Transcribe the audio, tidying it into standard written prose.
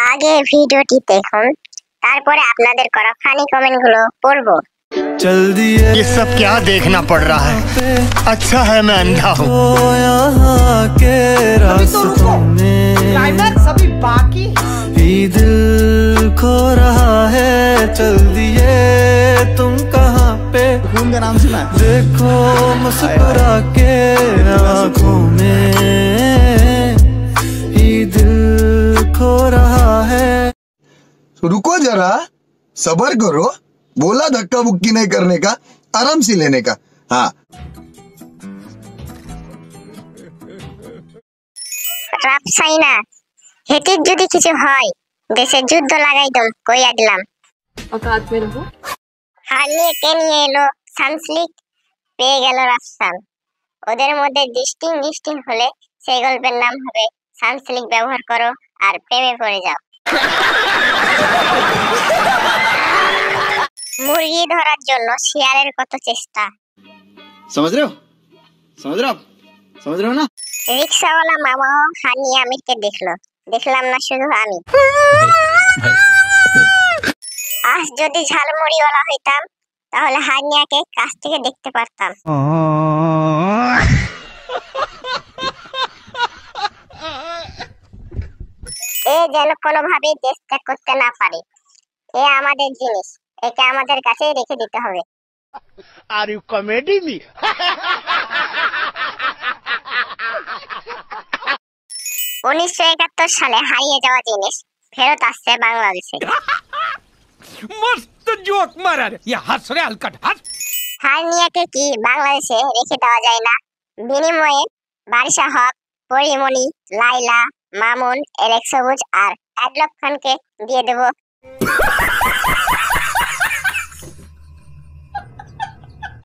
আগে ভিডিওটি দেখুন, তারপরে আপনাদের করা ফানি কমেন্টগুলো পড়বো। चल दिए ये सब क्या देखना पड़ रहा है, अच्छा है मैं अंधा हूँ। यहाँ के रास्तों में अभी बाकी ही दिल खो रहा है। चल दिए तुम कहाँ पे, खून का नाम सुना है? देखो मुस्कुरा के आँखों में ही दिल खो रहा है। रुको जरा, सबर करो, बोला धक्का मुक्की नहीं करने का, आराम से लेने का। हाँ রাফসাইনা হেতির যদি কিছু হয় দেশে যুদ্ধ লাগাই দম কইয়া দিলাম। औकात में रहो। হার নিয়ে কে নিয়ে এলো সানসলিক, পেয়ে গেল রাফসান। ওদের মধ্যে ডিস্টিং হলে সেই গল্পের নাম হবে সানসলিক ব্যবহার করো আর প্রেমে পড়ে যাও। মুরগি ধরার জন্য শিয়ালের কত চেষ্টা। समझ रहे हो, समझ रहे हो आप, समझ रहे हो ना? রিক্সাওয়ালা মামাও হানি আমিরকে দেখলো, দেখলাম না শুধু আমি। আজ যদি ঝালমুড়িওয়ালা হইতাম তাহলে হানিয়াকে কাছ থেকে দেখতে পারতাম। এ যেন কোনোভাবেই দেশ ত্যাগ করতে না পারে। এ আমাদের জিনিস, একে আমাদের কাছেই রেখে দিতে হবে। Are you comedy me? 1971 সালে হারিয়ে যাওয়া জিনিস ফেরত আসছে বাংলাদেশে। मस्त जोक मारा रे, ये हंस रे हलकट हंस। হানিয়াকে কি বাংলাদেশে রেখে দেওয়া যায় না? বিনিময়ে বারিশা হক, পরিমণি, লাইলা, মামুন, এলেক্স সবুজ আর অ্যাডলফ খানকে দিয়ে দেব।